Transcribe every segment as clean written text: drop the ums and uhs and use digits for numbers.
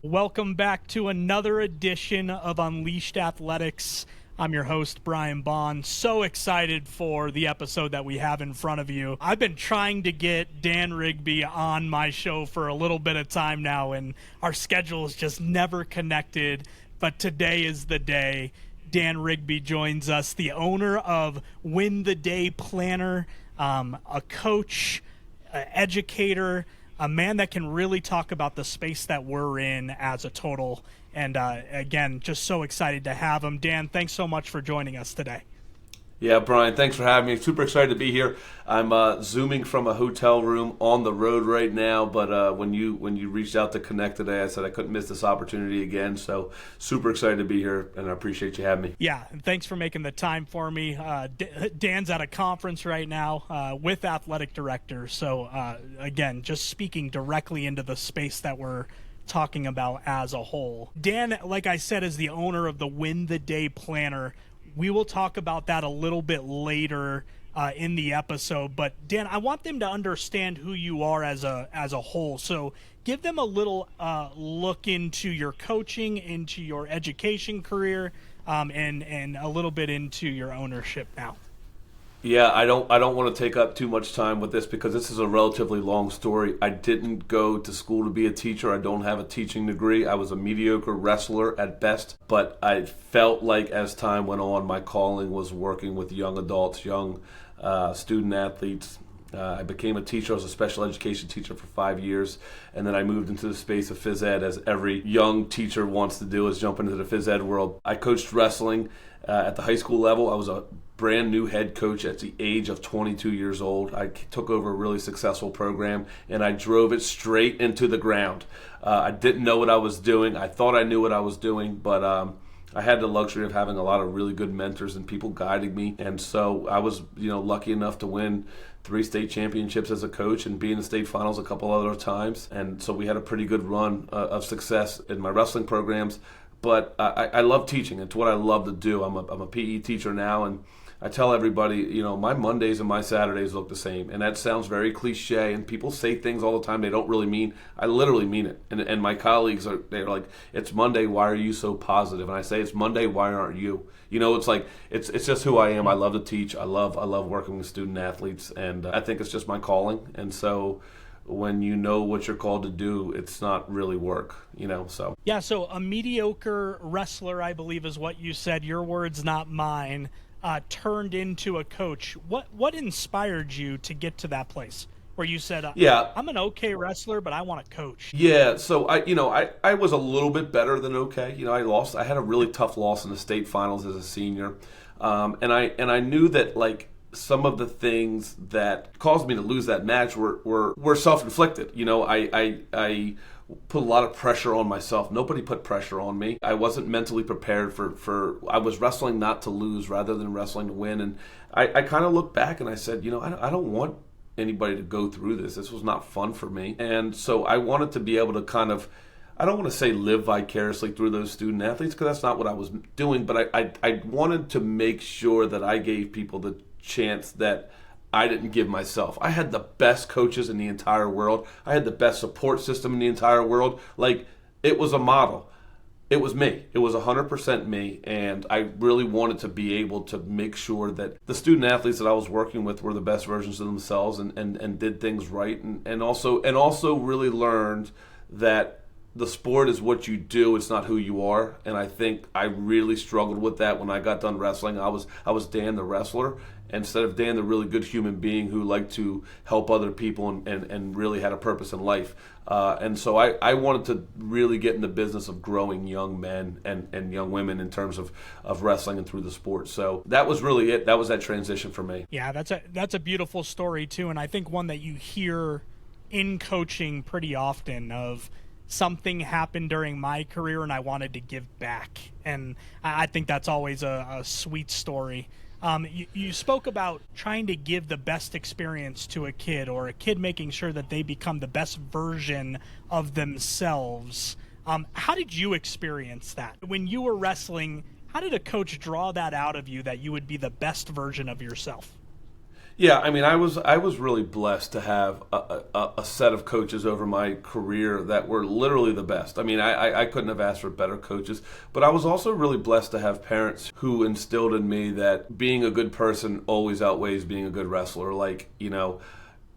Welcome back to another edition of Unleashed Athletics. I'm your host, Brian Bonn. So excited for the episode that we have in front of you. I've been trying to get Dan Rigby on my show for a little bit of time now, and our schedules just never connected. But today is the day. Dan Rigby joins us, the owner of Win the Day Planner, a coach, educator, a man that can really talk about the space that we're in as a total. And again, just so excited to have him. Dan, thanks so much for joining us today. Yeah, Brian, thanks for having me. Super excited to be here. I'm zooming from a hotel room on the road right now, but when you reached out to connect today, I said I couldn't miss this opportunity again. So super excited to be here, and I appreciate you having me. Yeah, and thanks for making the time for me. Dan's at a conference right now with athletic directors. So again, just speaking directly into the space that we're talking about as a whole. Dan, like I said, is the owner of the Win the Day Planner. We will talk about that a little bit later in the episode. But Dan, I want them to understand who you are as a whole. So give them a little look into your coaching, into your education career, and a little bit into your ownership now. Yeah, I don't want to take up too much time with this because this is a relatively long story. I didn't go to school to be a teacher. I don't have a teaching degree. I was a mediocre wrestler at best, but I felt like as time went on, my calling was working with young adults, young student athletes. I became a teacher. I was a special education teacher for 5 years, and then I moved into the space of phys ed, as every young teacher wants to do, is jump into the phys ed world. I coached wrestling at the high school level. I was a brand new head coach at the age of 22 years old. I took over a really successful program, and I drove it straight into the ground. I didn't know what I was doing. I thought I knew what I was doing, but I had the luxury of having a lot of really good mentors and people guiding me, and so I was, lucky enough to win 3 state championships as a coach and be in the state finals a couple other times. And so we had a pretty good run of success in my wrestling programs. But I love teaching. It's what I love to do. I'm a PE teacher now, and I tell everybody, my Mondays and my Saturdays look the same. And that sounds very cliche, and people say things all the time they don't really mean. I literally mean it. And my colleagues, they're like, it's Monday, why are you so positive? And I say, it's Monday, why aren't you? It's like, it's just who I am. I love to teach. I love working with student athletes, and I think it's just my calling. And so when you know what you're called to do, it's not really work, so. Yeah, so a mediocre wrestler, I believe is what you said, your words, not mine, turned into a coach. What inspired you to get to that place where you said, I'm an okay wrestler, but I want to coach? Yeah, so I was a little bit better than okay. I had a really tough loss in the state finals as a senior, and I knew that some of the things that caused me to lose that match were self-inflicted. I put a lot of pressure on myself. Nobody put pressure on me. I wasn't mentally prepared for I was wrestling not to lose rather than wrestling to win. And I kind of looked back and I said, I don't want anybody to go through this. This was not fun for me. And so I wanted to be able to kind of, I don't want to say live vicariously through those student athletes, because that's not what I was doing, but I wanted to make sure that I gave people the chance that I didn't give myself. I had the best coaches in the entire world. I had the best support system in the entire world. It was a model. It was me. It was 100% me, and I really wanted to be able to make sure that the student athletes that I was working with were the best versions of themselves and did things right, and also really learned that the sport is what you do, it's not who you are. And I think I really struggled with that when I got done wrestling. I was Dan the wrestler instead of Dan the really good human being who liked to help other people and really had a purpose in life. And so I wanted to really get in the business of growing young men and young women in terms of wrestling and through the sport. So that was really it. That was that transition for me. Yeah, that's a beautiful story too, and I think one that you hear in coaching pretty often of something happened during my career and I wanted to give back. And I think that's always a sweet story. You spoke about trying to give the best experience to a kid, or a kid making sure that they become the best version of themselves. How did you experience that? When you were wrestling, how did a coach draw that out of you, that you would be the best version of yourself? Yeah, I mean, I was really blessed to have a set of coaches over my career that were literally the best. I mean, I couldn't have asked for better coaches, but I was also really blessed to have parents who instilled in me that being a good person always outweighs being a good wrestler. Like,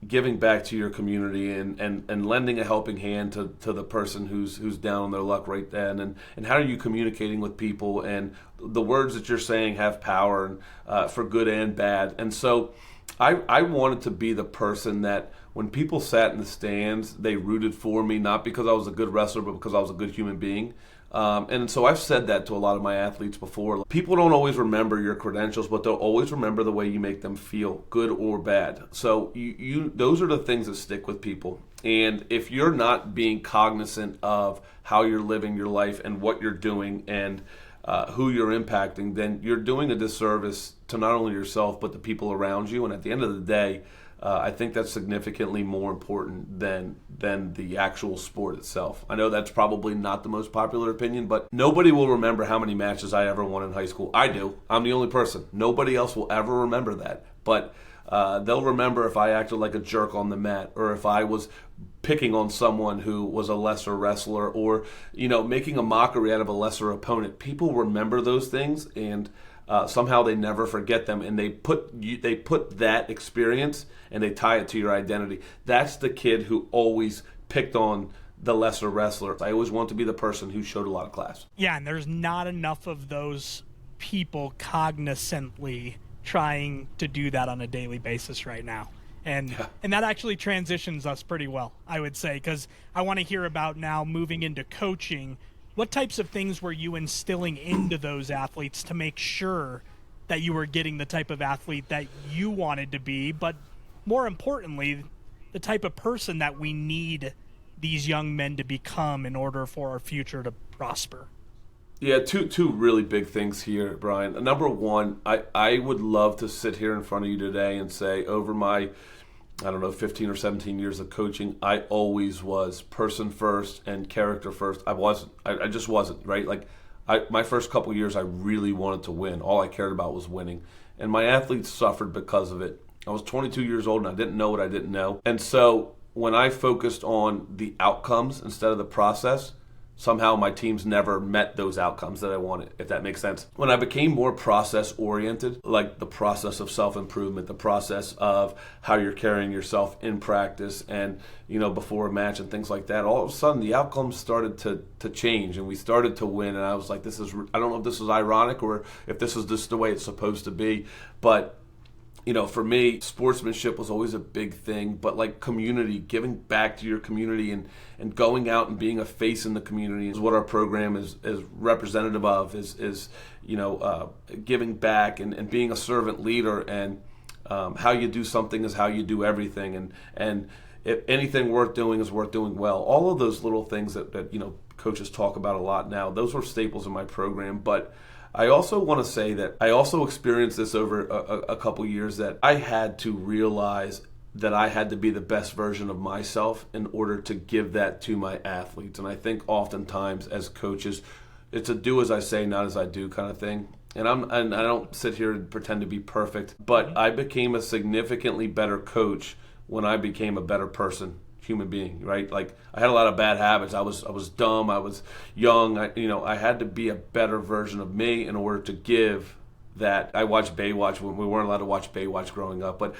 giving back to your community and lending a helping hand to the person who's down on their luck right then, and how are you communicating with people, and the words that you're saying have power, and for good and bad. And so I wanted to be the person that when people sat in the stands, they rooted for me, not because I was a good wrestler, but because I was a good human being. And so I've said that to a lot of my athletes before. People don't always remember your credentials, but they'll always remember the way you make them feel, good or bad. So you those are the things that stick with people. And if you're not being cognizant of how you're living your life and what you're doing and who you're impacting, then you're doing a disservice to not only yourself but the people around you. And at the end of the day, I think that's significantly more important than the actual sport itself. I know that's probably not the most popular opinion, but nobody will remember how many matches I ever won in high school. I do. I'm the only person. Nobody else will ever remember that. But they'll remember if I acted like a jerk on the mat, or if I was picking on someone who was a lesser wrestler, or making a mockery out of a lesser opponent. People remember those things, and somehow they never forget them, and they put that experience and they tie it to your identity. That's the kid who always picked on the lesser wrestler. I always want to be the person who showed a lot of class. Yeah, and there's not enough of those people cognizantly trying to do that on a daily basis right now. And that actually transitions us pretty well, I would say, because I want to hear about now moving into coaching. What types of things were you instilling into those athletes to make sure that you were getting the type of athlete that you wanted to be, but more importantly, the type of person that we need these young men to become in order for our future to prosper? Yeah, two really big things here, Brian. Number one, I would love to sit here in front of you today and say, over my 15 or 17 years of coaching, I always was person first and character first. I wasn't. I just wasn't, right? Like, my first couple years, I really wanted to win. All I cared about was winning. And my athletes suffered because of it. I was 22 years old, and I didn't know what I didn't know. And so when I focused on the outcomes instead of the process, somehow my teams never met those outcomes that I wanted, if that makes sense. When I became more process-oriented, like the process of self-improvement, the process of how you're carrying yourself in practice and, before a match and things like that, all of a sudden the outcomes started to change, and we started to win. And I was like, I don't know if this is ironic or if this is just the way it's supposed to be, but for me, sportsmanship was always a big thing, but like community, giving back to your community and going out and being a face in the community is what our program is representative of, is giving back and being a servant leader, and how you do something is how you do everything, and if anything worth doing is worth doing well. All of those little things that coaches talk about a lot now, those were staples in my program. But I also want to say that I also experienced this over a couple years, that I had to realize that I had to be the best version of myself in order to give that to my athletes. And I think oftentimes as coaches, it's a do as I say, not as I do kind of thing. And I don't sit here and pretend to be perfect, but I became a significantly better coach when I became a better person, human being, right? Like, I had a lot of bad habits. I was dumb. I was young. I had to be a better version of me in order to give that. I watched Baywatch when we weren't allowed to watch Baywatch growing up, but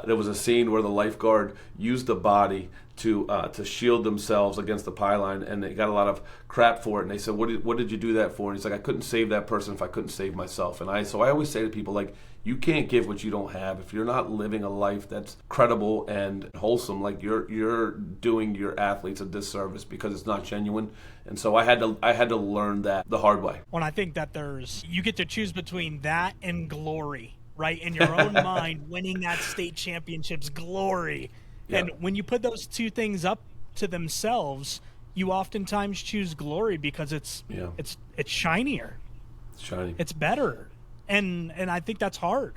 there was a scene where the lifeguard used the body to shield themselves against the pylon, and they got a lot of crap for it. And they said, "What did you do that for?" And he's like, "I couldn't save that person if I couldn't save myself." And so I always say to people, like, you can't give what you don't have. If you're not living a life that's credible and wholesome, like, you're doing your athletes a disservice because it's not genuine. And so I had to learn that the hard way. Well, I think that you get to choose between that and glory, right? In your own mind, winning that state championship's glory. Yeah. And when you put those two things up to themselves, you oftentimes choose glory because it's shinier. It's shiny. It's better. And I think that's hard.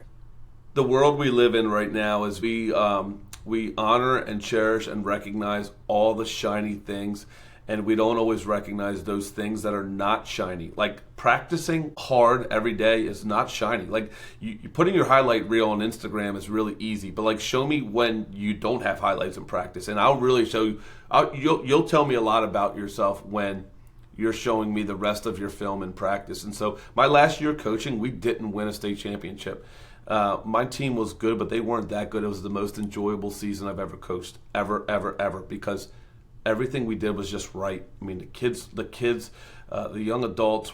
The world we live in right now is we honor and cherish and recognize all the shiny things, and we don't always recognize those things that are not shiny. Like practicing hard every day is not shiny. Like you putting your highlight reel on Instagram is really easy, but like show me when you don't have highlights in practice, and I'll really show you. You'll tell me a lot about yourself when you're showing me the rest of your film in practice. And so my last year coaching, we didn't win a state championship. My team was good, but they weren't that good. It was the most enjoyable season I've ever coached, ever, because everything we did was just right. I mean, the young adults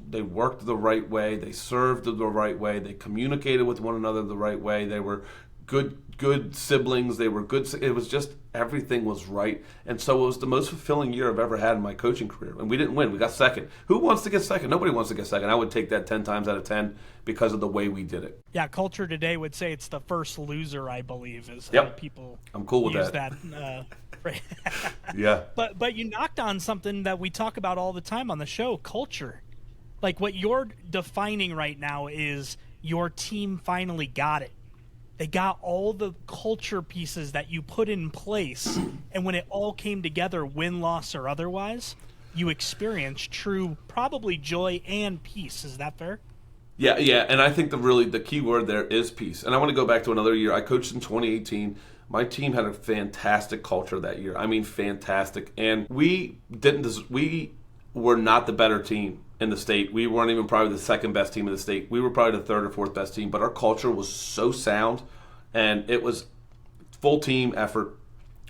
they worked the right way, they served the right way, they communicated with one another the right way, they were good siblings, they were good. It was just, everything was right. And so it was the most fulfilling year I've ever had in my coaching career. And we didn't win. We got second. Who wants to get second? Nobody wants to get second. I would take that 10 times out of 10 because of the way we did it. Yeah, culture today would say it's the first loser, I believe, is Yep. how people I'm cool with use that. Phrase. Yeah. But you knocked on something that we talk about all the time on the show, culture. Like what you're defining right now is your team finally got it. They got all the culture pieces that you put in place, and when it all came together, win, loss, or otherwise, you experienced true, probably joy and peace. Is that fair? Yeah, and I think the key word there is peace. And I want to go back to another year. I coached in 2018. My team had a fantastic culture that year. I mean, fantastic. And we were not the better team in the state. We weren't even probably the second best team in the state. We were probably the third or fourth best team, but our culture was so sound, and it was full team effort.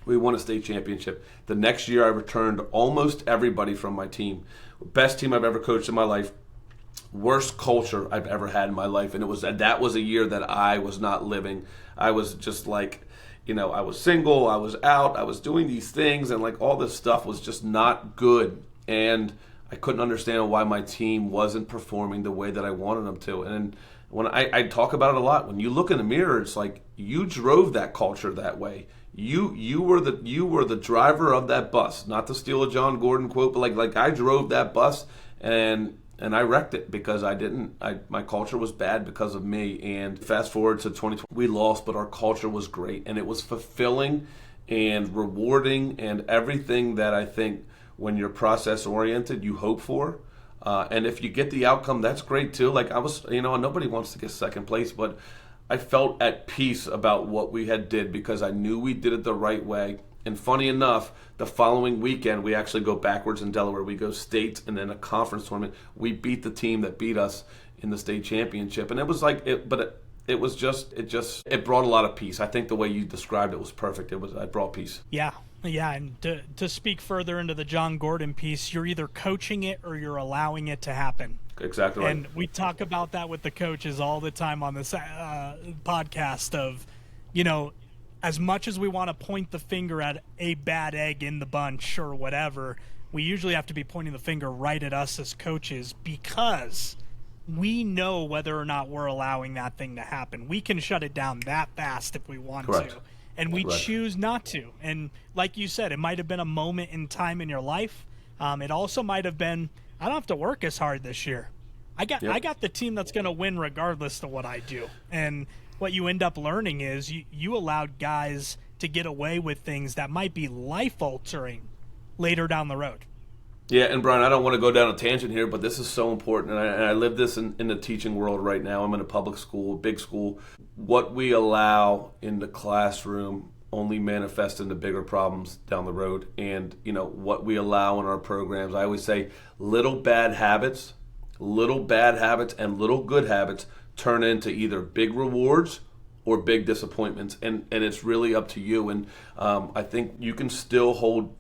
We won a state championship. The next year, I returned almost everybody from my team. Best team I've ever coached in my life. Worst culture I've ever had in my life, and that was a year that I was not living. I was just like, I was single, I was out, I was doing these things, and like all this stuff was just not good. And I couldn't understand why my team wasn't performing the way that I wanted them to. And when I talk about it a lot, when you look in the mirror, it's like you drove that culture that way. You were the driver of that bus. Not to steal a John Gordon quote, but like I drove that bus, and I wrecked it because my culture was bad because of me. And fast forward to 2020, we lost, but our culture was great, and it was fulfilling and rewarding and everything that I think when you're process oriented, you hope for. And if you get the outcome, that's great too. Like I was, nobody wants to get second place, but I felt at peace about what we had did because I knew we did it the right way. And funny enough, the following weekend, we actually go backwards in Delaware. We go state and then a conference tournament. We beat the team that beat us in the state championship. And it was like, it brought a lot of peace. I think the way you described it was perfect. It brought peace. Yeah, and to speak further into the John Gordon piece, you're either coaching it or you're allowing it to happen. Exactly right. And we talk about that with the coaches all the time on this podcast of, as much as we want to point the finger at a bad egg in the bunch or whatever, we usually have to be pointing the finger right at us as coaches because we know whether or not we're allowing that thing to happen. We can shut it down that fast if we want Correct. to. And we Correct. choose not to. And like you said, it might have been a moment in time in your life. It also might have been, I don't have to work as hard this year. I got the team that's going to win regardless of what I do. And what you end up learning is you allowed guys to get away with things that might be life-altering later down the road. Yeah, and Brian, I don't want to go down a tangent here, but this is so important, and I live this in the teaching world right now. I'm in a public school, big school. What we allow in the classroom only manifests into bigger problems down the road. And, what we allow in our programs, I always say little bad habits and little good habits turn into either big rewards or big disappointments. And it's really up to you. And I think you can still hold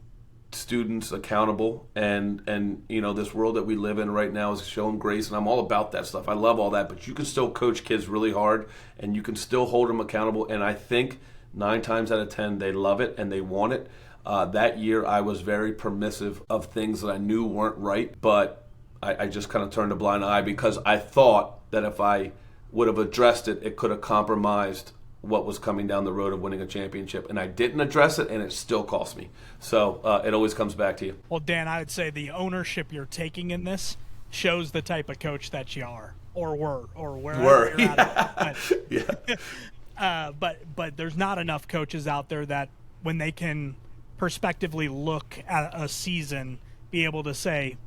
students accountable, and this world that we live in right now is showing grace, and I'm all about that stuff. I love all that, but you can still coach kids really hard, and you can still hold them accountable. And I think 9 times out of 10 they love it and they want it. That year I was very permissive of things that I knew weren't right, but I just kind of turned a blind eye because I thought that if I would have addressed it, it could have compromised what was coming down the road of winning a championship. And I didn't address it, and it still cost me. So it always comes back to you. Well, Dan, I would say the ownership you're taking in this shows the type of coach that you are, or were, or wherever you're at. But, Yeah. but there's not enough coaches out there that when they can prospectively look at a season, be able to say,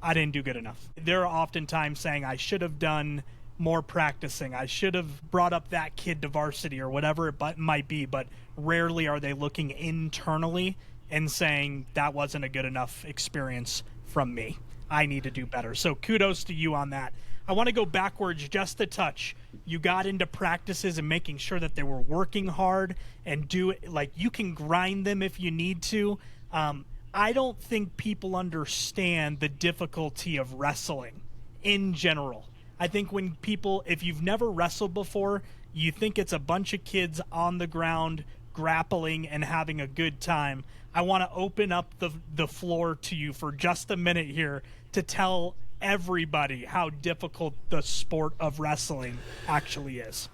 I didn't do good enough. They're oftentimes saying, I should have done more practicing. I should have brought up that kid to varsity or whatever it might be, but rarely are they looking internally and saying, that wasn't a good enough experience from me. I need to do better. So kudos to you on that. I want to go backwards just a touch. You got into practices and making sure that they were working hard and do it like you can grind them if you need to. I don't think people understand the difficulty of wrestling in general. I think when people, if you've never wrestled before, you think it's a bunch of kids on the ground grappling and having a good time. I want to open up the floor to you for just a minute here to tell everybody how difficult the sport of wrestling actually is.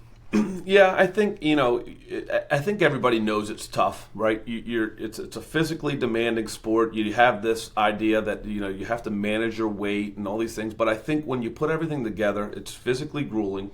Yeah, I think I think everybody knows it's tough, right? It's a physically demanding sport. You have this idea that you have to manage your weight and all these things, but I think when you put everything together, it's physically grueling.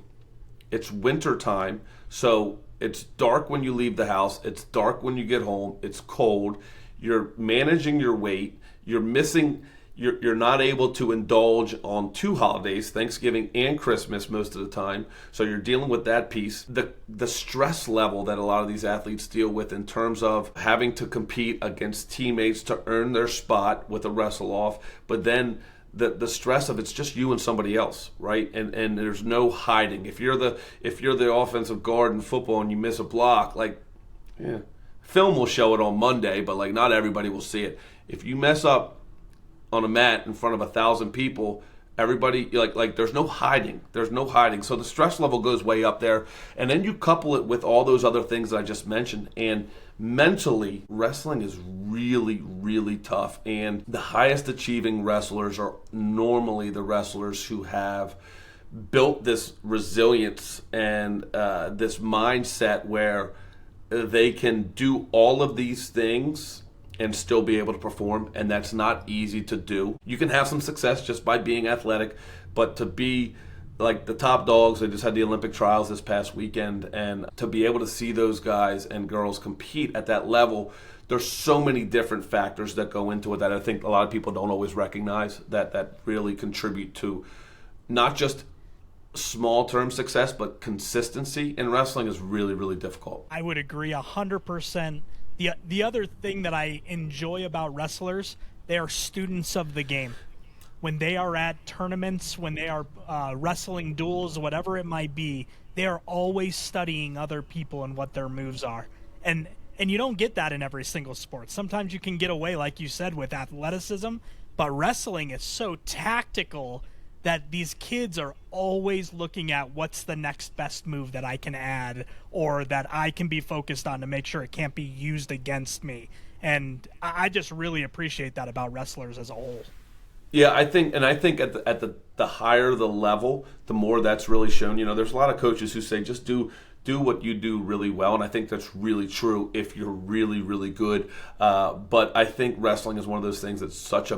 It's winter time, so it's dark when you leave the house. It's dark when you get home. It's cold. You're managing your weight. You're not able to indulge on two holidays, Thanksgiving and Christmas most of the time. So you're dealing with that piece. The stress level that a lot of these athletes deal with in terms of having to compete against teammates to earn their spot with a wrestle off, but then the stress of it's just you and somebody else, right? And there's no hiding. If you're the offensive guard in football and you miss a block, film will show it on Monday, but not everybody will see it. If you mess up on a mat in front of 1,000 people, everybody there's no hiding. So the stress level goes way up there, and then you couple it with all those other things that I just mentioned, and mentally wrestling is really, really tough. And the highest achieving wrestlers are normally the wrestlers who have built this resilience and this mindset where they can do all of these things and still be able to perform, and that's not easy to do. You can have some success just by being athletic, but to be like the top dogs, they just had the Olympic trials this past weekend, and to be able to see those guys and girls compete at that level, there's so many different factors that go into it that I think a lot of people don't always recognize that really contribute to not just small-term success, but consistency in wrestling is really, really difficult. I would agree 100%. The other thing that I enjoy about wrestlers, they are students of the game. When they are at tournaments, when they are wrestling duels, whatever it might be, they are always studying other people and what their moves are. And you don't get that in every single sport. Sometimes you can get away, like you said, with athleticism, but wrestling is so tactical that these kids are always looking at what's the next best move that I can add or that I can be focused on to make sure it can't be used against me. And I just really appreciate that about wrestlers as a whole. Yeah, I think at the higher the level, the more that's really shown. There's a lot of coaches who say just do what you do really well, and I think that's really true if you're really, really good. But I think wrestling is one of those things that's such a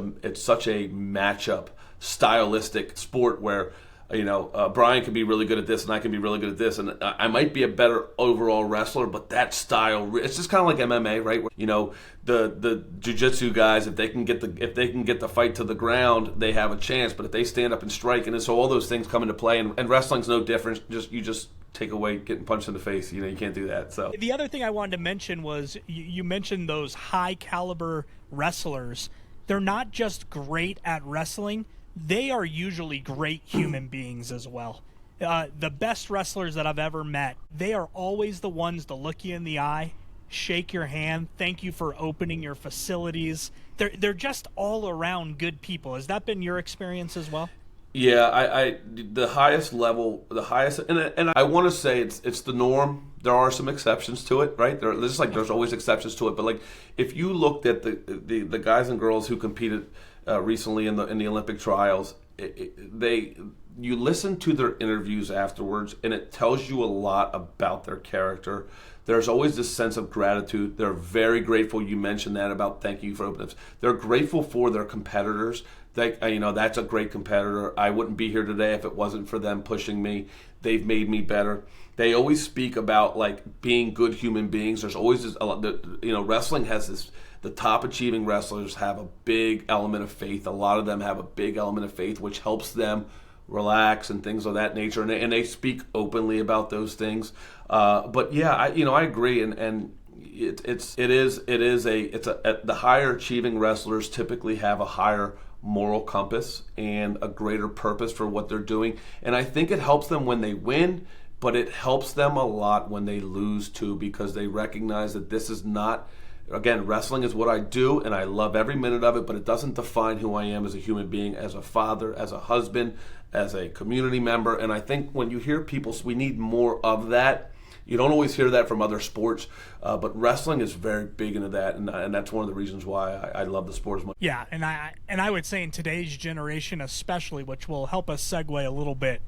matchup stylistic sport where Brian can be really good at this and I can be really good at this, and I might be a better overall wrestler, but that style, it's just kind of like MMA, right? Where, the jiu-jitsu guys, if they can get the fight to the ground, they have a chance, but if they stand up and strike, and so all those things come into play, and wrestling's no different. You just take away getting punched in the face. You can't do that. So the other thing I wanted to mention was you mentioned those high caliber wrestlers. They're not just great at wrestling, they are usually great human beings as well. The best wrestlers that I've ever met, they are always the ones to look you in the eye, shake your hand, thank you for opening your facilities. They're just all around good people. Has that been your experience as well? Yeah, the highest level, and I want to say it's the norm. There are some exceptions to it, right? There's always exceptions to it. But if you looked at the guys and girls who competed recently in the Olympic trials, you listen to their interviews afterwards, and it tells you a lot about their character. There's always this sense of gratitude. They're very grateful. You mentioned that about thank you for opening up. They're grateful for their competitors. That's a great competitor. I wouldn't be here today if it wasn't for them pushing me. They've made me better. They always speak about being good human beings. There's always this, wrestling has this the top achieving wrestlers have a big element of faith. A lot of them have a big element of faith, which helps them relax and things of that nature, and they speak openly about those things. But yeah, I agree, and the higher achieving wrestlers typically have a higher moral compass and a greater purpose for what they're doing, and I think it helps them when they win, but it helps them a lot when they lose too, because they recognize that this is not, again, wrestling is what I do and I love every minute of it, but it doesn't define who I am as a human being, as a father, as a husband, as a community member. And I think when you hear people, we need more of that. You don't always hear that from other sports, but wrestling is very big into that, and that's one of the reasons why I love the sport as much. Yeah, and I would say in today's generation especially, which will help us segue a little bit,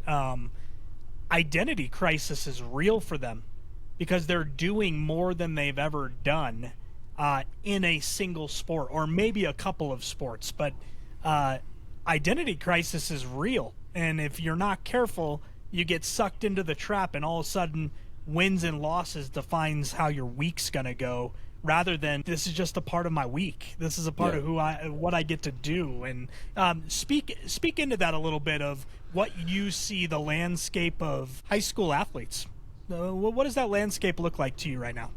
identity crisis is real for them because they're doing more than they've ever done in a single sport or maybe a couple of sports. But identity crisis is real, and if you're not careful, you get sucked into the trap, and all of a sudden wins and losses defines how your week's going to go, rather than this is just a part of my week. This is a part of what I get to do. And speak into that a little bit of what you see the landscape of high school athletes. What does that landscape look like to you right now?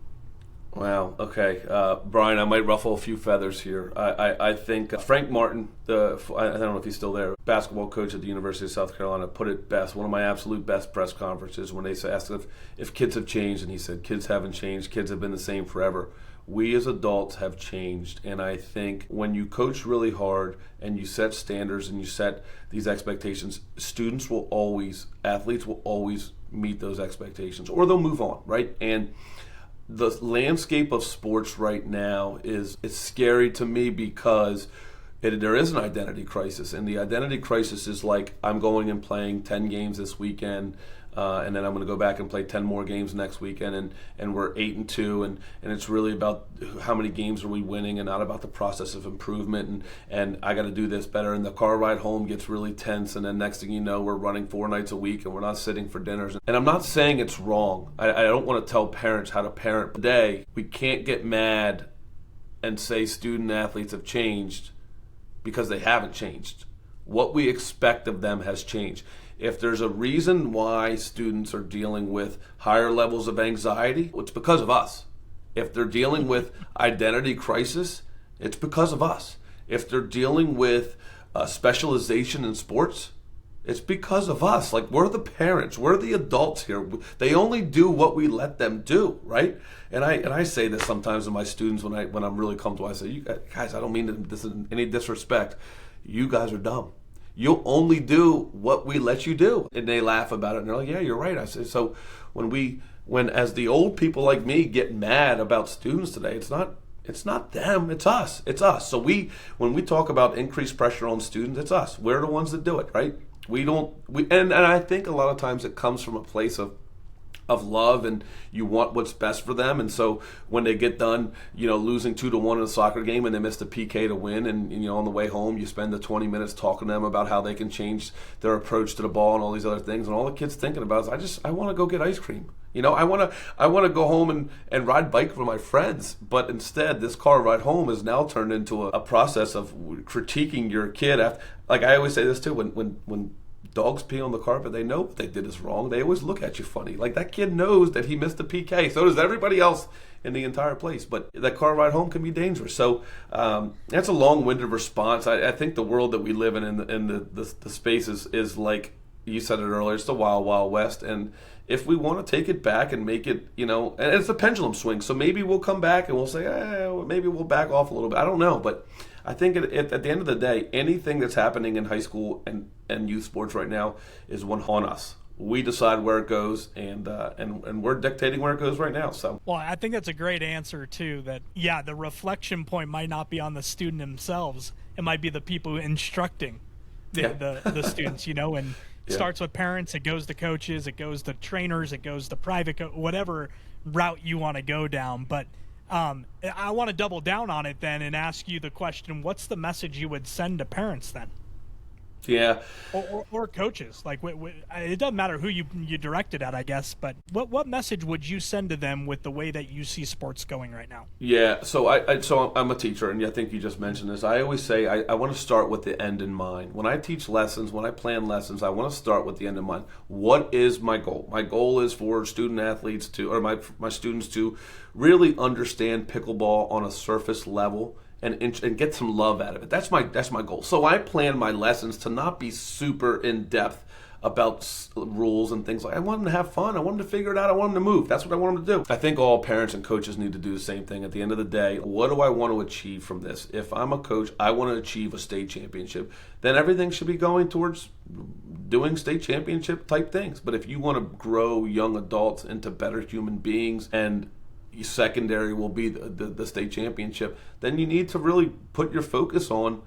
Wow. Okay, Brian, I might ruffle a few feathers here. I think Frank Martin, I don't know if he's still there, basketball coach at the University of South Carolina, put it best. One of my absolute best press conferences when they asked if kids have changed, and he said, "Kids haven't changed. Kids have been the same forever. We as adults have changed." And I think when you coach really hard and you set standards and you set these expectations, athletes will always meet those expectations, or they'll move on, right? And the landscape of sports right now it's scary to me because there is an identity crisis, and the identity crisis is like, I'm going and playing 10 games this weekend, and then I'm going to go back and play 10 more games next weekend, and we're 8-2, and it's really about how many games are we winning and not about the process of improvement, and I got to do this better, and the car ride home gets really tense, and then next thing you know, we're running 4 nights a week and we're not sitting for dinners. And I'm not saying it's wrong. I don't want to tell parents how to parent. Today, we can't get mad and say student athletes have changed because they haven't changed. What we expect of them has changed. If there's a reason why students are dealing with higher levels of anxiety, it's because of us. If they're dealing with identity crisis, it's because of us. If they're dealing with specialization in sports, it's because of us. Like, we're the parents, we're the adults here. They only do what we let them do, right? And I say this sometimes to my students when I'm really comfortable. I say, "You guys, I don't mean this in any disrespect. You guys are dumb. You'll only do what we let you do." And they laugh about it, and they're like, "Yeah, you're right." I say, so when as the old people like me get mad about students today, it's not them, it's us. It's us. So when we talk about increased pressure on students, it's us. We're the ones that do it, right? And I think a lot of times it comes from a place of love, and you want what's best for them. And so when they get done, losing 2-1 in a soccer game, and they missed a PK to win, and on the way home you spend the 20 minutes talking to them about how they can change their approach to the ball and all these other things, and all the kid's thinking about is, I want to go get ice cream. I want to go home and ride bike with my friends. But instead, this car ride home is now turned into a process of critiquing your kid. Like I always say this too, when dogs pee on the carpet, they know what they did is wrong. They always look at you funny. Like, that kid knows that he missed a PK. So does everybody else in the entire place. But that car ride home can be dangerous. So that's a long-winded response. I think the world that we live in the space is like, you said it earlier, it's the wild, wild west. And if we want to take it back and make it, and it's a pendulum swing. So maybe we'll come back and we'll say, maybe we'll back off a little bit. I don't know. But I think at the end of the day, anything that's happening in high school and youth sports right now is one on us. We decide where it goes, and we're dictating where it goes right now. So, well, I think that's a great answer too. That the reflection point might not be on the student themselves; it might be the people instructing the students. And it starts with parents. It goes to coaches. It goes to trainers. It goes to private, whatever route you want to go down. But I want to double down on it then and ask you the question: what's the message you would send to parents then? Yeah. or coaches. Like it doesn't matter who you direct it at, I guess. But what message would you send to them with the way that you see sports going right now? Yeah, so I'm a teacher, and I think you just mentioned this. I always say I want to start with the end in mind. When I teach lessons, when I plan lessons, I want to start with the end in mind. What is my goal? My goal is for student athletes to, or my students to really understand pickleball on a surface level and get some love out of it. That's my goal. So I plan my lessons to not be super in depth about rules and things like. I want them to have fun. I want them to figure it out. I want them to move. That's what I want them to do. I think all parents and coaches need to do the same thing. At the end of the day, what do I want to achieve from this? If I'm a coach, I want to achieve a state championship. Then everything should be going towards doing state championship type things. But if you want to grow young adults into better human beings, and secondary will be the state championship, then you need to really put your focus on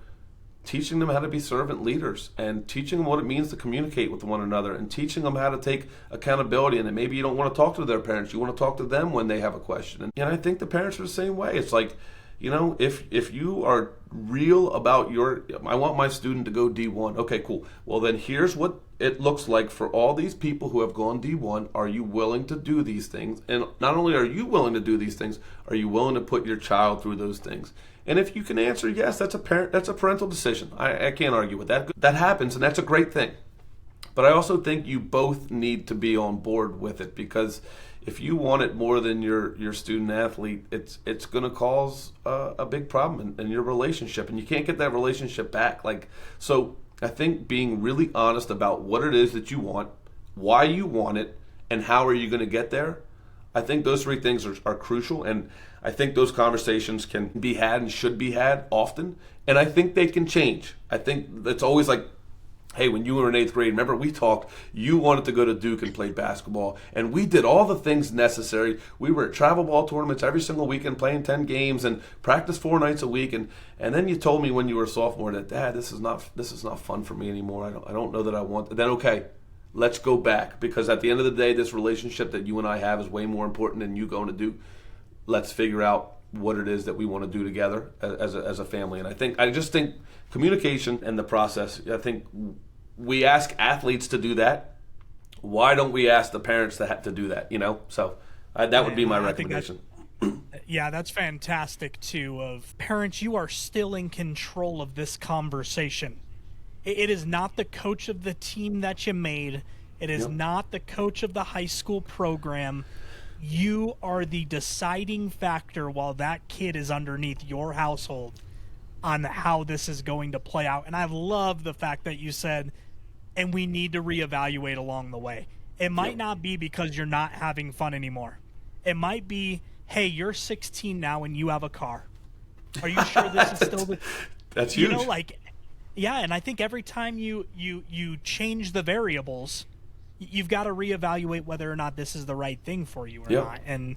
teaching them how to be servant leaders and teaching them what it means to communicate with one another and teaching them how to take accountability. And then maybe you don't want to talk to their parents. You want to talk to them when they have a question. And I think the parents are the same way. It's like, if you are real about I want my student to go D1. Okay, cool. Well, then here's what it looks like for all these people who have gone D1. Are you willing to do these things? And not only are you willing to do these things, are you willing to put your child through those things? And if you can answer yes, that's a parental decision. I can't argue with that. That happens, and that's a great thing. But I also think you both need to be on board with it, because if you want it more than your student athlete, it's going to cause a big problem in your relationship, and you can't get that relationship back. So I think being really honest about what it is that you want, why you want it, and how are you going to get there. I think those three things are crucial, and I think those conversations can be had and should be had often, and I think they can change. I think it's always like, hey, when you were in 8th grade, remember we talked, you wanted to go to Duke and play basketball, and we did all the things necessary. We were at travel ball tournaments every single weekend playing 10 games and practice 4 nights a week, and then you told me when you were a sophomore that, Dad, this is not fun for me anymore. I don't know that I want. Then okay, let's go back, because at the end of the day, this relationship that you and I have is way more important than you going to do. Let's figure out what it is that we want to do together as a family. And I just think communication and the process, I think we ask athletes to do that. Why don't we ask the parents to do that? So that would be my recommendation. Yeah, that's fantastic too. Of parents, you are still in control of this conversation. It is not the coach of the team that you made. It is not the coach of the high school program. You are the deciding factor while that kid is underneath your household on how this is going to play out. And I love the fact that you said, and we need to reevaluate along the way. It might not be because you're not having fun anymore. It might be, hey, you're 16 now and you have a car. Are you sure this is still the... That's huge. Yeah, and I think every time you change the variables, you've got to reevaluate whether or not this is the right thing for you or not. And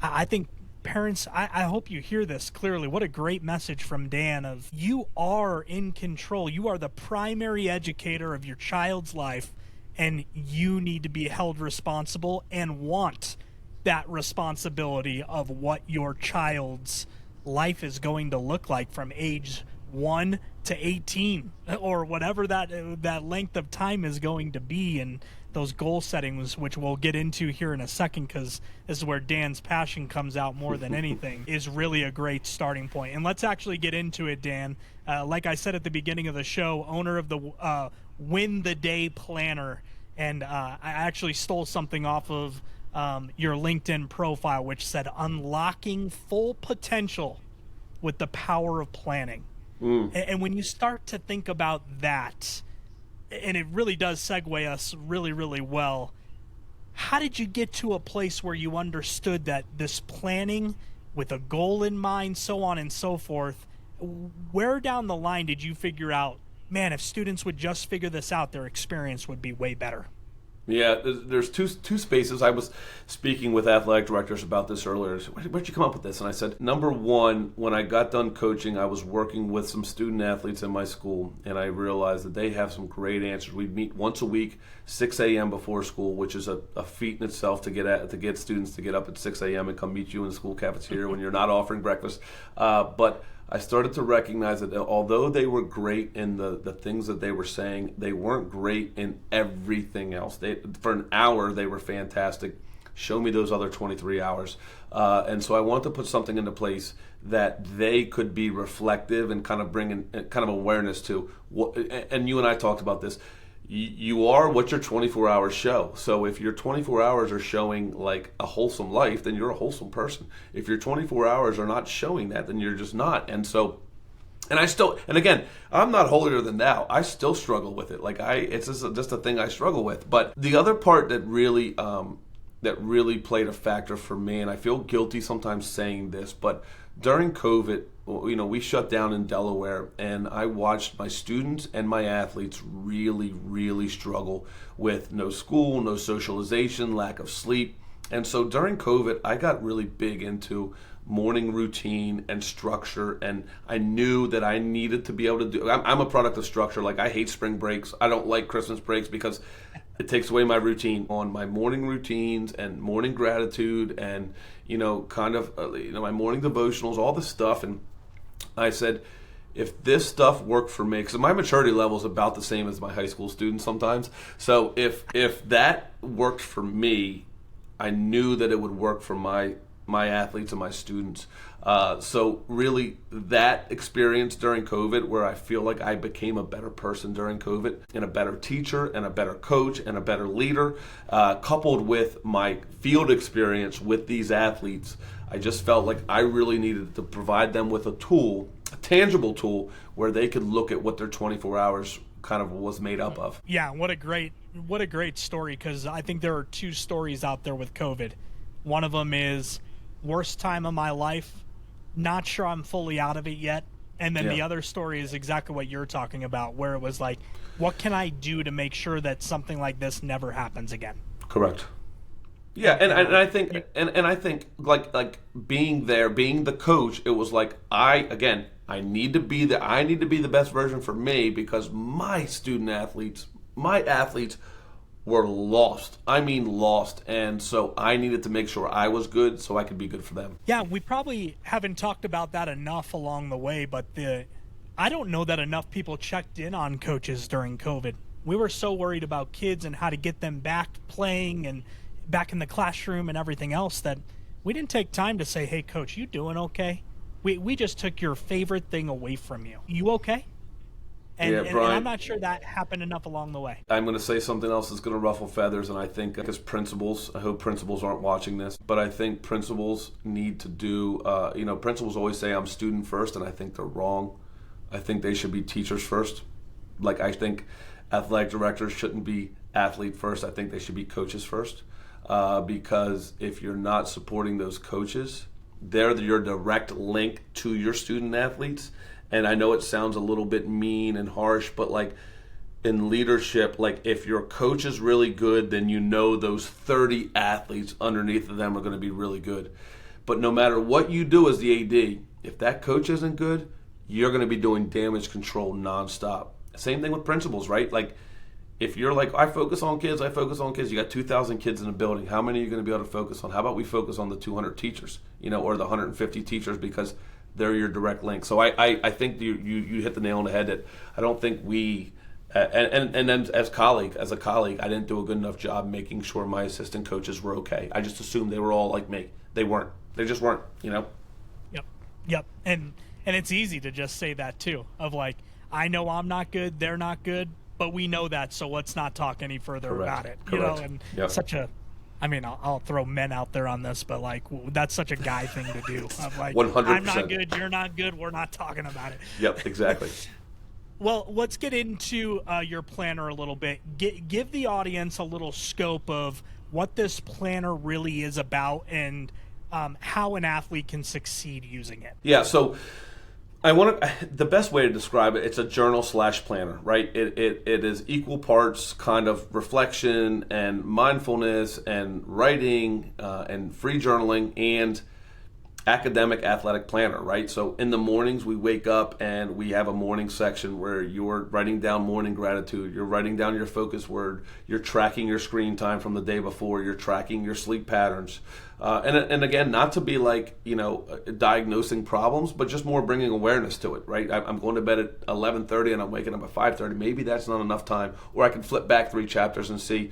I think parents, I hope you hear this clearly. What a great message from Dan of you are in control. You are the primary educator of your child's life, and you need to be held responsible and want that responsibility of what your child's life is going to look like from age 1 to 18 or whatever that length of time is going to be, and those goal settings, which we'll get into here in a second, because this is where Dan's passion comes out more than anything, is really a great starting point. And let's actually get into it, Dan. Like I said at the beginning of the show, owner of the Win the Day Planner, and I actually stole something off of your LinkedIn profile, which said unlocking full potential with the power of planning. And when you start to think about that, and it really does segue us really, really well, how did you get to a place where you understood that this planning with a goal in mind, so on and so forth, where down the line did you figure out, man, if students would just figure this out, their experience would be way better? Yeah, there's two spaces. I was speaking with athletic directors about this earlier. Where'd you come up with this? And I said, number one, when I got done coaching, I was working with some student athletes in my school, and I realized that they have some great answers. We'd meet once a week, 6 a.m. before school, which is a feat in itself to get students to get up at 6 a.m. and come meet you in the school cafeteria when you're not offering breakfast. But I started to recognize that although they were great in the things that they were saying, they weren't great in everything else. For an hour, they were fantastic. Show me those other 23 hours. And so I want to put something into place that they could be reflective and kind of bring in kind of awareness to. And you and I talked about this. You are what your 24 hours show. So if your 24 hours are showing like a wholesome life, then you're a wholesome person. If your 24 hours are not showing that, then you're just not. And so, and again, I'm not holier than thou. I still struggle with it. It's just a thing I struggle with. But the other part that really played a factor for me, and I feel guilty sometimes saying this, but during COVID, we shut down in Delaware, and I watched my students and my athletes really, really struggle with no school, no socialization, lack of sleep. And so during COVID, I got really big into morning routine and structure, and I knew that I needed to be able to do. I'm a product of structure. Like, I hate spring breaks. I don't like Christmas breaks because it takes away my routine on my morning routines and morning gratitude and my morning devotionals, all this stuff. And I said, if this stuff worked for me, because my maturity level is about the same as my high school students sometimes. So if that worked for me, I knew that it would work for my athletes and my students. So really, that experience during COVID, where I feel like I became a better person during COVID, and a better teacher, and a better coach, and a better leader, coupled with my field experience with these athletes, I just felt like I really needed to provide them with a tool, a tangible tool, where they could look at what their 24 hours kind of was made up of. Yeah, what a great story, because I think there are two stories out there with COVID. One of them is worst time of my life, not sure I'm fully out of it yet. And then the other story is exactly what you're talking about, where it was like, what can I do to make sure that something like this never happens again? Correct. Yeah, and I think like being there, being the coach, it was like I need to be the best version for me, because my athletes were lost. I mean lost. And so I needed to make sure I was good so I could be good for them. Yeah, we probably haven't talked about that enough along the way, but I don't know that enough people checked in on coaches during COVID. We were so worried about kids and how to get them back playing and back in the classroom and everything else that we didn't take time to say, hey, coach, you doing okay? We just took your favorite thing away from you. You okay? And Brian, I'm not sure that happened enough along the way. I'm going to say something else that's going to ruffle feathers, and I think as principals, I hope principals aren't watching this, but I think principals need to do, principals always say I'm student first, and I think they're wrong. I think they should be teachers first. Like, I think athletic directors shouldn't be athlete first. I think they should be coaches first, because if you're not supporting those coaches, they're your direct link to your student athletes. And I know it sounds a little bit mean and harsh, but like in leadership, like if your coach is really good, then those 30 athletes underneath of them are going to be really good. But no matter what you do as the AD, if that coach isn't good, you're going to be doing damage control nonstop. Same thing with principals, right? Like if you're like, I focus on kids, you got 2,000 kids in a building. How many are you going to be able to focus on? How about we focus on the 200 teachers, or the 150 teachers, because they're your direct link. So I think you hit the nail on the head that I don't think we, and then as a colleague, I didn't do a good enough job making sure my assistant coaches were okay. I just assumed they were all like me. They weren't. They just weren't, Yep. And it's easy to just say that too, of like, I know I'm not good, they're not good, but we know that, so let's not talk any further about it. Correct. And yep. I'll throw men out there on this, but like that's such a guy thing to do. Of like, 100%. I'm not good, you're not good, we're not talking about it. Yep, exactly. Well, let's get into your planner a little bit. Give the audience a little scope of what this planner really is about and how an athlete can succeed using it. Yeah, so the best way to describe it, it's a journal/planner, right? It is equal parts kind of reflection and mindfulness and writing and free journaling, and academic athletic planner, right? So in the mornings we wake up and we have a morning section where you're writing down morning gratitude, you're writing down your focus word, you're tracking your screen time from the day before, you're tracking your sleep patterns. And again, not to be like, diagnosing problems, but just more bringing awareness to it, right? I'm going to bed at 11:30 and I'm waking up at 5:30. Maybe that's not enough time. Or I can flip back 3 chapters and see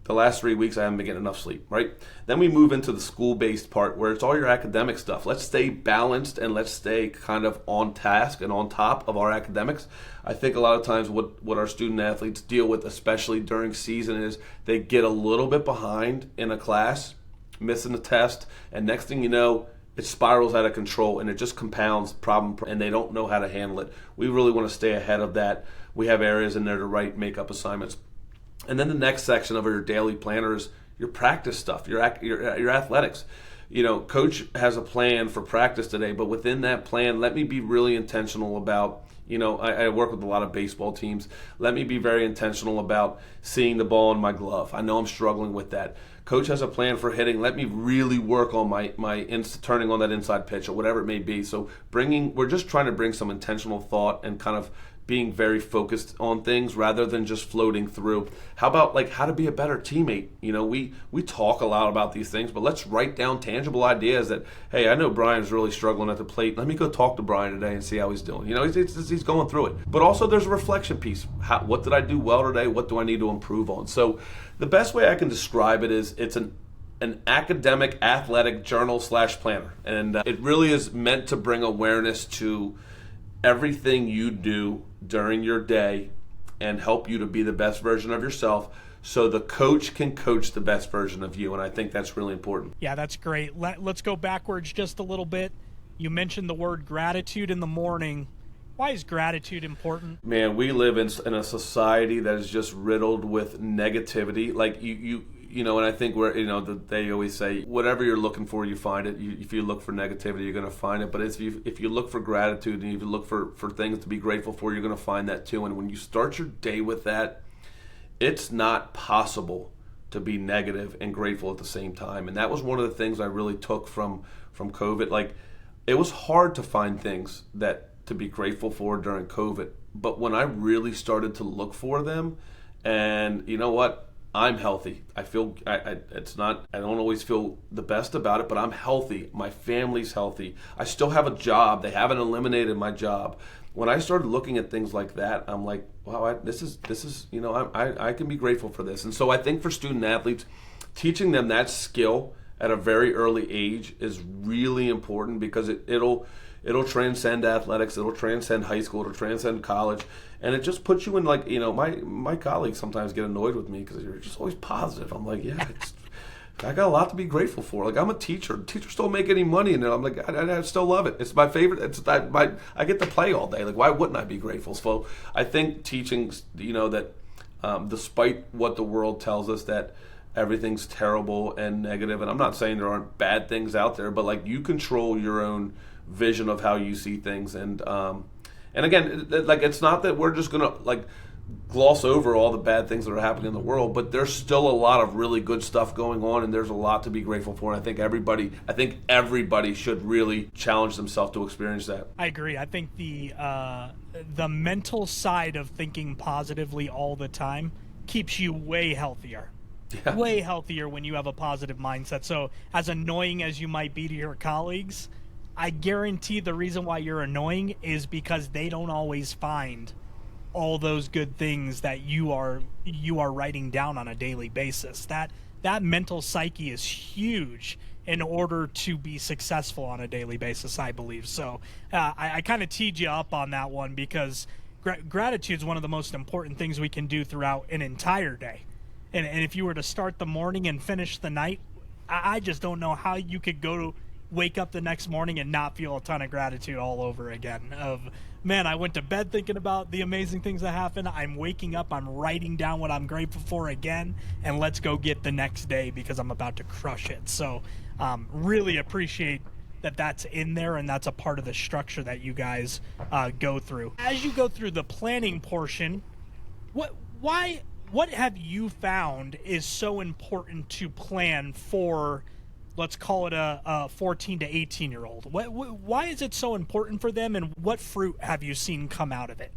the last 3 weeks I haven't been getting enough sleep, right? Then we move into the school-based part where it's all your academic stuff. Let's stay balanced and let's stay kind of on task and on top of our academics. I think a lot of times what our student athletes deal with, especially during season, is they get a little bit behind in a class, missing a test, and next thing you know, it spirals out of control and it just compounds problem and they don't know how to handle it. We really want to stay ahead of that. We have areas in there to write makeup assignments. And then the next section of your daily planner is your practice stuff, your athletics. Coach has a plan for practice today, but within that plan, let me be really intentional about, I work with a lot of baseball teams. Let me be very intentional about seeing the ball in my glove. I know I'm struggling with that. Coach has a plan for hitting. Let me really work on my turning on that inside pitch or whatever it may be. So we're just trying to bring some intentional thought and kind of being very focused on things rather than just floating through. How about how to be a better teammate? We talk a lot about these things, but let's write down tangible ideas that, hey, I know Brian's really struggling at the plate. Let me go talk to Brian today and see how he's doing. He's going through it. But also there's a reflection piece. What did I do well today? What do I need to improve on? So the best way I can describe it is it's an academic athletic journal/planner. And it really is meant to bring awareness to everything you do during your day and help you to be the best version of yourself so the coach can coach the best version of you. And I think that's really important. Yeah, that's great. Let's go backwards just a little bit. You mentioned the word gratitude in the morning. Why is gratitude important? Man, we live in a society that is just riddled with negativity. And I think they always say, whatever you're looking for, you find it. If you look for negativity, you're going to find it. But if you look for gratitude and if you look for things to be grateful for, you're going to find that too. And when you start your day with that, it's not possible to be negative and grateful at the same time. And that was one of the things I really took from COVID. It was hard to find things to be grateful for during COVID. But when I really started to look for them, and you know what? I'm healthy. I feel I don't always feel the best about it, but I'm healthy. My family's healthy. I still have a job. They haven't eliminated my job. When I started looking at things like that, I'm like, wow, this is I can be grateful for this. And so I think for student athletes, teaching them that skill at a very early age is really important because it'll transcend athletics, it'll transcend high school, it'll transcend college, and it just puts you in my colleagues sometimes get annoyed with me because you're just always positive. I'm like, yeah, I got a lot to be grateful for. I'm a teacher. Teachers don't make any money, and I'm like, I still love it. It's my favorite. I get to play all day. Why wouldn't I be grateful? So I think teaching, that despite what the world tells us that everything's terrible and negative, and I'm not saying there aren't bad things out there, but you control your own vision of how you see things, and again, it's not that we're just gonna gloss over all the bad things that are happening in the world, but there's still a lot of really good stuff going on, and there's a lot to be grateful for. And I think everybody should really challenge themselves to experience that. I agree. I think the mental side of thinking positively all the time keeps you way healthier. Yeah. Way healthier when you have a positive mindset. So as annoying as you might be to your colleagues, I guarantee the reason why you're annoying is because they don't always find all those good things that you are writing down on a daily basis. That mental psyche is huge in order to be successful on a daily basis, I believe. So I kind of teed you up on that one because gratitude is one of the most important things we can do throughout an entire day. And if you were to start the morning and finish the night, I just don't know how you could wake up the next morning and not feel a ton of gratitude all over again. Man, I went to bed thinking about the amazing things that happened. I'm waking up, I'm writing down what I'm grateful for again, and let's go get the next day because I'm about to crush it. So really appreciate that that's in there, and that's a part of the structure that you guys go through. As you go through the planning portion, what have you found is so important to plan for let's call it a 14 to 18-year-old? Why is it so important for them, and what fruit have you seen come out of it?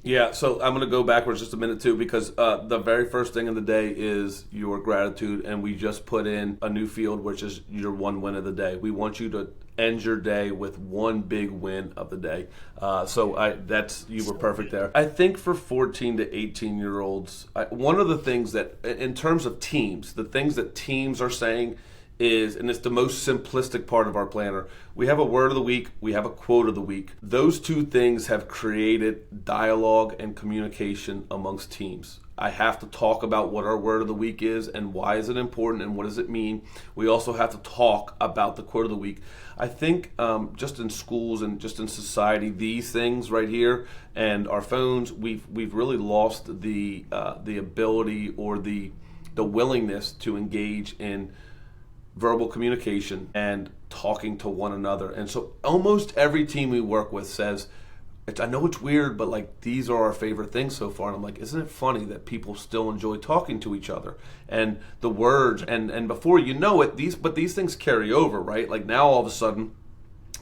Yeah, so I'm going to go backwards just a minute too, because the very first thing of the day is your gratitude, and we just put in a new field, which is your one win of the day. We want you to end your day with one big win of the day. You were perfect there. I think for 14 to 18-year-olds, one of the things that, in terms of teams, the things that teams are saying is, and it's the most simplistic part of our planner, we have a word of the week, we have a quote of the week. Those two things have created dialogue and communication amongst teams. I have to talk about what our word of the week is and why is it important and what does it mean. We also have to talk about the quote of the week. I think just in schools and just in society, these things right here and our phones, we've really lost the ability or the willingness to engage in verbal communication and talking to one another. And so almost every team we work with says, I know it's weird, but like these are our favorite things so far. And I'm like, isn't it funny that people still enjoy talking to each other and the words and before you know it, these things carry over, right? Like now all of a sudden,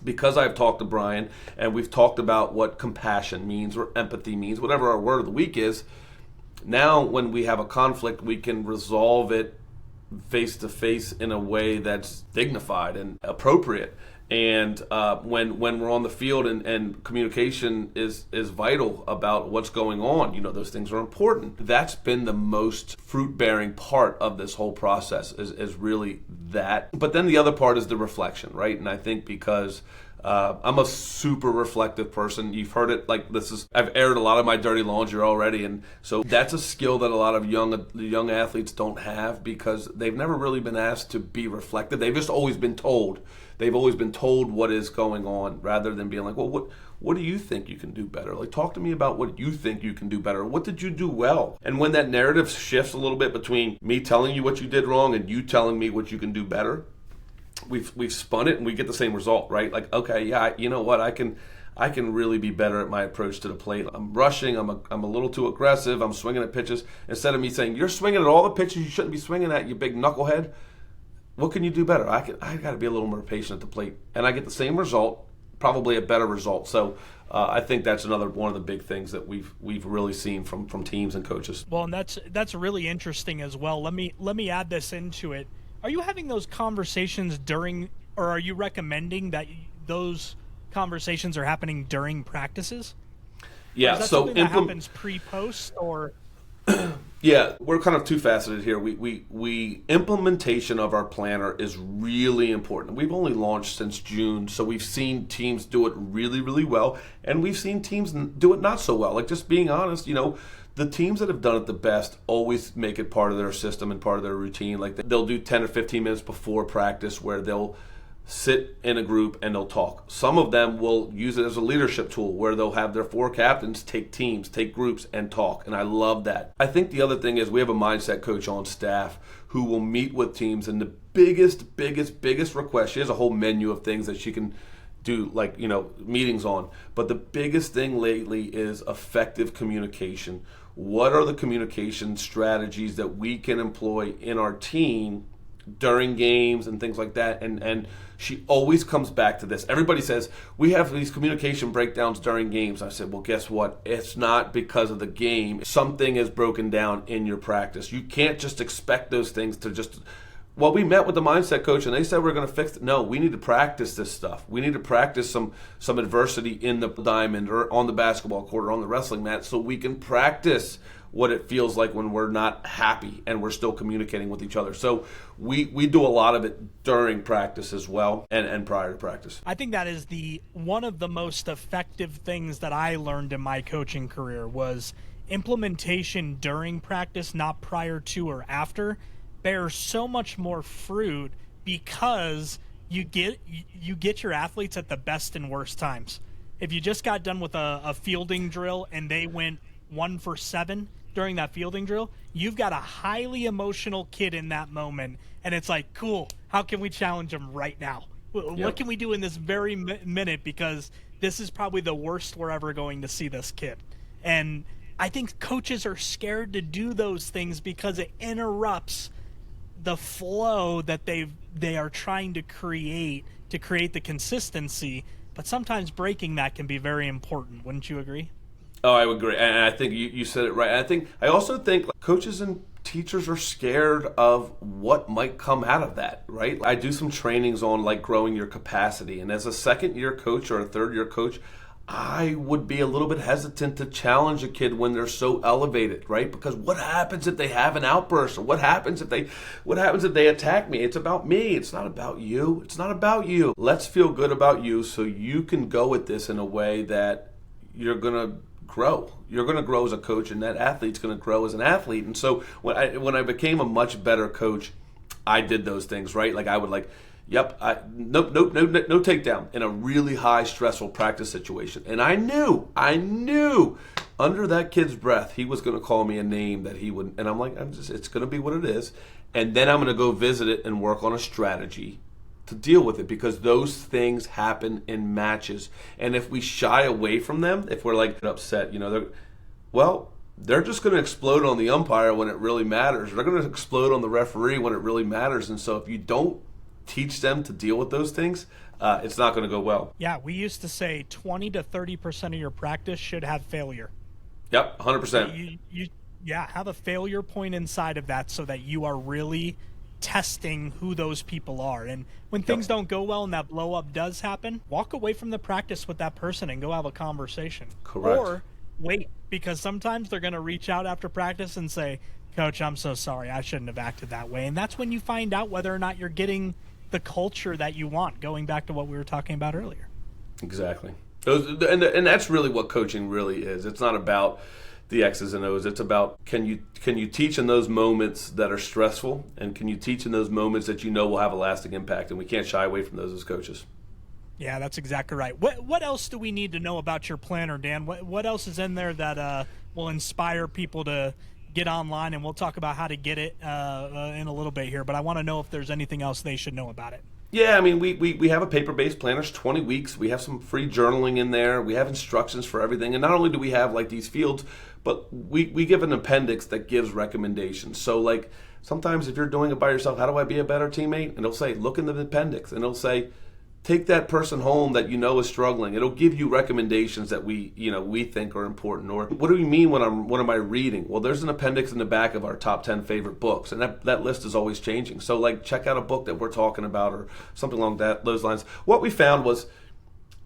because I've talked to Brian and we've talked about what compassion means or empathy means, whatever our word of the week is, now when we have a conflict, we can resolve it face to face in a way that's dignified and appropriate. And when we're on the field and communication is vital about what's going on, those things are important. That's been the most fruit-bearing part of this whole process is really that. But then the other part is the reflection, right? And I think because I'm a super reflective person. You've heard it, I've aired a lot of my dirty laundry already, and so that's a skill that a lot of young athletes don't have because they've never really been asked to be reflective. They've just always been told. They've always been told what is going on rather than being like, well, what do you think you can do better? Like, talk to me about what you think you can do better. What did you do well? And when that narrative shifts a little bit between me telling you what you did wrong and you telling me what you can do better, we've spun it and we get the same result, right? Like, okay, yeah, you know what? I can really be better at my approach to the plate. I'm rushing. I'm a little too aggressive. I'm swinging at pitches instead of me saying you're swinging at all the pitches you shouldn't be swinging at, you big knucklehead. What can you do better? I got to be a little more patient at the plate, and I get the same result, probably a better result. So I think that's another one of the big things that we've really seen from teams and coaches. Well, and that's really interesting as well. Let me add this into it. Are you having those conversations during, or are you recommending that those conversations are happening during practices? Yeah, or is that so something that happens pre-post or? Yeah, we're kind of two-faceted here. We implementation of our planner is really important. We've only launched since June, so we've seen teams do it really, really well, and we've seen teams do it not so well. Like, just being honest, the teams that have done it the best always make it part of their system and part of their routine. Like, they'll do 10 or 15 minutes before practice where they'll sit in a group and they'll talk. Some of them will use it as a leadership tool where they'll have their 4 captains take teams, take groups, and talk. And I love that. I think the other thing is we have a mindset coach on staff who will meet with teams, and the biggest request, she has a whole menu of things that she can do, meetings on. But the biggest thing lately is effective communication. What are the communication strategies that we can employ in our team during games and things like that? And she always comes back to this. Everybody says, we have these communication breakdowns during games. I said, well, guess what? It's not because of the game. Something is broken down in your practice. You can't just expect those things to just... Well, we met with the mindset coach and they said we're going to fix it. No, we need to practice this stuff. We need to practice some adversity in the diamond or on the basketball court or on the wrestling mat so we can practice what it feels like when we're not happy and we're still communicating with each other. So we do a lot of it during practice as well and prior to practice. I think that is one of the most effective things that I learned in my coaching career was implementation during practice, not prior to or after, bears so much more fruit because you get your athletes at the best and worst times. If you just got done with a fielding drill and they went 1 for 7 during that fielding drill, you've got a highly emotional kid in that moment, and it's like, cool, how can we challenge them right now? What can we do in this very minute, because this is probably the worst we're ever going to see this kid. And I think coaches are scared to do those things because it interrupts the flow that they are trying to create the consistency, but sometimes breaking that can be very important. Wouldn't you agree? Oh, I would agree, and I think you said it right. I also think coaches and teachers are scared of what might come out of that, right? I do some trainings on like growing your capacity, and as a second year coach or a third year coach, I would be a little bit hesitant to challenge a kid when they're so elevated, right? Because what happens if they have an outburst, or what happens if they attack me? It's about me. It's not about you. It's not about you. Let's feel good about you so you can go at this in a way that you're gonna grow. You're going to grow as a coach, and that athlete's going to grow as an athlete. And so when I became a much better coach, I did those things, right? Like I would no takedown in a really high stressful practice situation. And I knew under that kid's breath he was going to call me a name that he would, and I'm like, it's going to be what it is. And then I'm going to go visit it and work on a strategy to deal with it, because those things happen in matches. And if we shy away from them, if we're like upset, they're just going to explode on the umpire when it really matters. They're going to explode on the referee when it really matters. And so if you don't teach them to deal with those things, it's not going to go well. Yeah, we used to say 20 to 30% of your practice should have failure. Yep, 100%. You have a failure point inside of that so that you are really testing who those people are. And when things don't go well and that blow up does happen, walk away from the practice with that person and go have a conversation. Correct. Or wait, because sometimes they're going to reach out after practice and say, Coach, I'm so sorry, I shouldn't have acted that way. And that's when you find out whether or not you're getting the culture that you want, going back to what we were talking about earlier. Exactly. And that's really what coaching really is. It's not about the X's and O's. It's about can you teach in those moments that are stressful, and can you teach in those moments that will have a lasting impact, and we can't shy away from those as coaches. Yeah, that's exactly right. What else do we need to know about your planner, Dan? What else is in there that will inspire people to get online? And we'll talk about how to get it in a little bit here, but I want to know if there's anything else they should know about it. Yeah, I mean, we have a paper-based planner. It's 20 weeks. We have some free journaling in there. We have instructions for everything. And not only do we have like these fields, but we give an appendix that gives recommendations. So like sometimes if you're doing it by yourself, how do I be a better teammate? And it'll say, look in the appendix. And it'll say, take that person home that is struggling. It'll give you recommendations that we think are important. Or what do we mean what am I reading? Well, there's an appendix in the back of our top 10 favorite books, and that list is always changing. So like check out a book that we're talking about or something along those lines. What we found was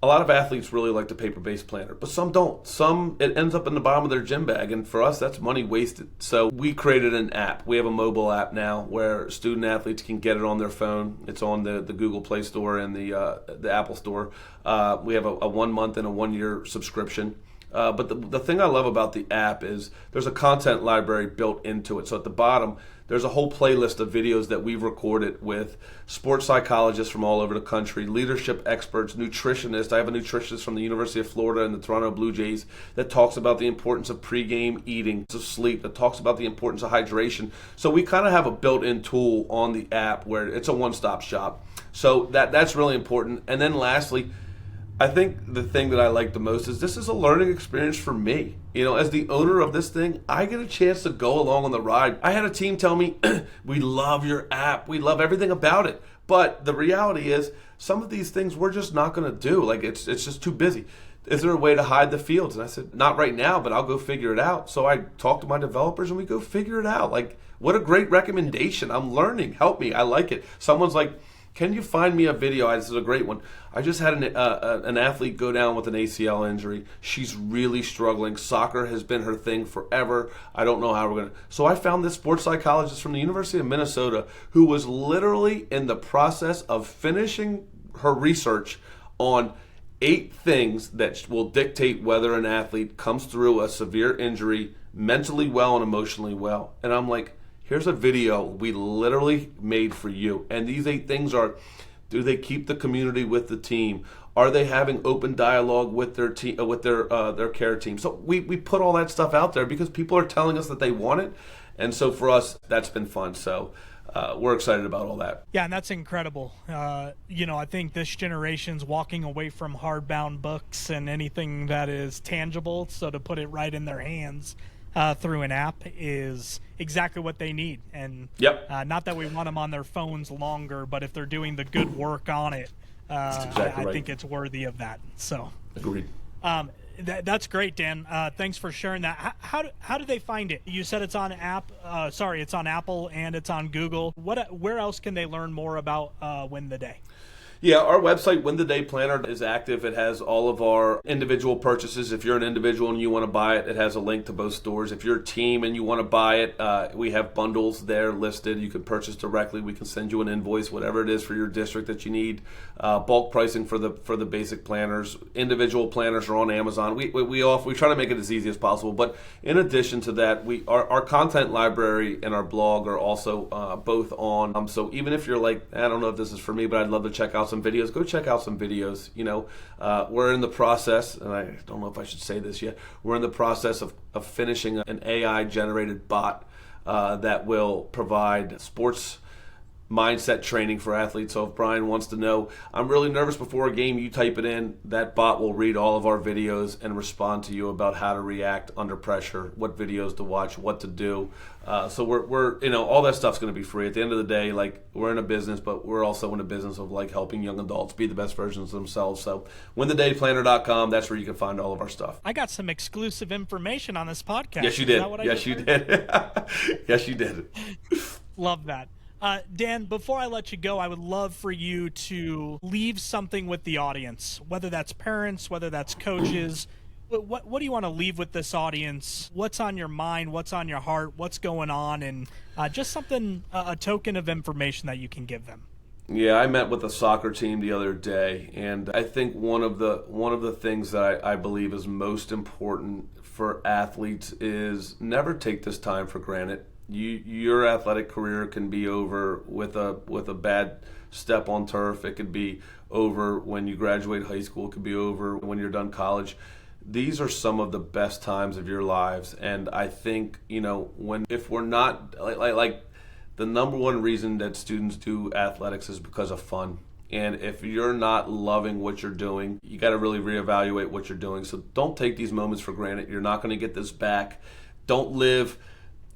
a lot of athletes really like the paper-based planner, but some don't. Some, it ends up in the bottom of their gym bag, and for us, that's money wasted. So we created an app. We have a mobile app now where student athletes can get it on their phone. It's on the Google Play Store and the Apple Store. We have a 1 month and a 1 year subscription. But the thing I love about the app is there's a content library built into it. So at the bottom, there's a whole playlist of videos that we've recorded with sports psychologists from all over the country, leadership experts, nutritionists. I have a nutritionist from the University of Florida and the Toronto Blue Jays that talks about the importance of pregame eating, of sleep, that talks about the importance of hydration. So we kind of have a built-in tool on the app where it's a one-stop shop. So that's really important. And then lastly, I think the thing that I like the most is this is a learning experience for me. As the owner of this thing, I get a chance to go along on the ride. I had a team tell me, we love your app. We love everything about it. But the reality is some of these things we're just not going to do. Like it's just too busy. Is there a way to hide the fields? And I said, not right now, but I'll go figure it out. So I talked to my developers and we go figure it out. Like, what a great recommendation. I'm learning. Help me. I like it. Someone's like, can you find me a video? This is a great one. I just had an athlete go down with an ACL injury. She's really struggling. Soccer has been her thing forever. I don't know how we're going to. So I found this sports psychologist from the University of Minnesota who was literally in the process of finishing her research on 8 things that will dictate whether an athlete comes through a severe injury mentally well and emotionally well. And I'm like, here's a video we literally made for you. And these 8 things are, do they keep the community with the team? Are they having open dialogue with their team, with their care team? So we put all that stuff out there because people are telling us that they want it. And so for us, that's been fun. So we're excited about all that. Yeah, and that's incredible. I think this generation's walking away from hardbound books and anything that is tangible, so to put it right in their hands. through an app is exactly what they need. And Yep. not that we want them on their phones longer, but if they're doing the good work on it, That's exactly I right. think it's worthy of that. So Agreed. that's great, Dan. Thanks for sharing that. How do they find it? You said it's on it's on Apple and it's on Google. Where else can they learn more about Win the Day? Yeah, our website, Win the Day Planner, is active. It has all of our individual purchases. If you're an individual and you want to buy it, it has a link to both stores. If you're a team and you want to buy it, we have bundles there listed. You can purchase directly. We can send you an invoice, whatever it is for your district that you need. Bulk pricing for the basic planners. Individual planners are on Amazon. We try to make it as easy as possible. But in addition to that, our content library and our blog are also both on. So even if you're like, I don't know if this is for me, but I'd love to check out some videos, go check out some videos. We're in the process, and I don't know if I should say this yet, we're in the process of finishing an AI generated bot that will provide sports mindset training for athletes. So if Brian wants to know, I'm really nervous before a game, you type it in, that bot will read all of our videos and respond to you about how to react under pressure, what videos to watch, what to do. So we're all that stuff's going to be free. At the end of the day, like, we're in a business, but we're also in a business of like helping young adults be the best versions of themselves. So winthedayplanner.com, that's where you can find all of our stuff. I got some exclusive information on this podcast. Yes, you did. Yes, you did. Yes, you did. Love that. Dan, before I let you go, I would love for you to leave something with the audience, whether that's parents, whether that's coaches. What do you want to leave with this audience? What's on your mind? What's on your heart? What's going on? And just something, a token of information that you can give them. Yeah, I met with a soccer team the other day, and I think one of the things that I believe is most important for athletes is never take this time for granted. Your athletic career can be over with a bad step on turf. It could be over when you graduate high school. It could be over when you're done college. These are some of the best times of your lives, and I think if we're not like the number one reason that students do athletics is because of fun. And if you're not loving what you're doing, you got to really reevaluate what you're doing. So don't take these moments for granted. You're not going to get this back. Don't live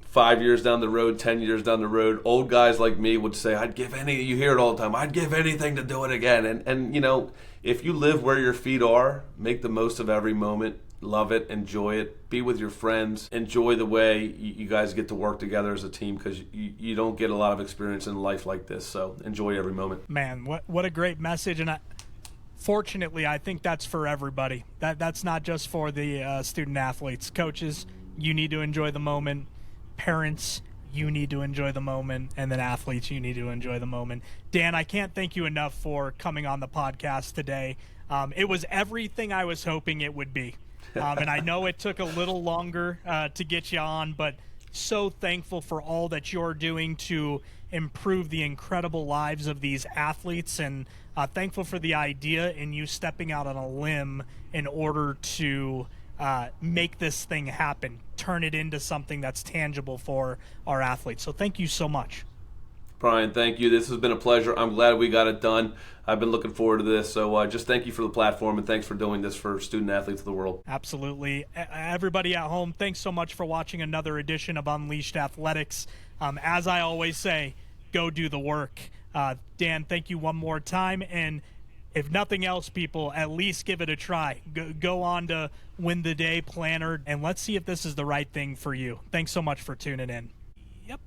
5 years down the road, 10 years down the road. Old guys like me would say, you hear it all the time, I'd give anything to do it again. And if you live where your feet are, make the most of every moment. Love it, enjoy it, be with your friends, enjoy the way you guys get to work together as a team, because you don't get a lot of experience in life like this. So enjoy every moment. Man, what a great message. And fortunately, I think that's for everybody. That's not just for the student athletes. Coaches, you need to enjoy the moment. Parents, you need to enjoy the moment. And then athletes, you need to enjoy the moment. Dan, I can't thank you enough for coming on the podcast today. It was everything I was hoping it would be. And I know it took a little longer to get you on, but so thankful for all that you're doing to improve the incredible lives of these athletes, and thankful for the idea in you stepping out on a limb in order to make this thing happen, turn it into something that's tangible for our athletes. So thank you so much. Brian, thank you. This has been a pleasure. I'm glad we got it done. I've been looking forward to this. So just thank you for the platform, and thanks for doing this for student athletes of the world. Absolutely. Everybody at home, thanks so much for watching another edition of Unleashed Athletics. As I always say, go do the work. Dan, thank you one more time. And if nothing else, people, at least give it a try. Go on to Win the Day Planner, and let's see if this is the right thing for you. Thanks so much for tuning in. Yep.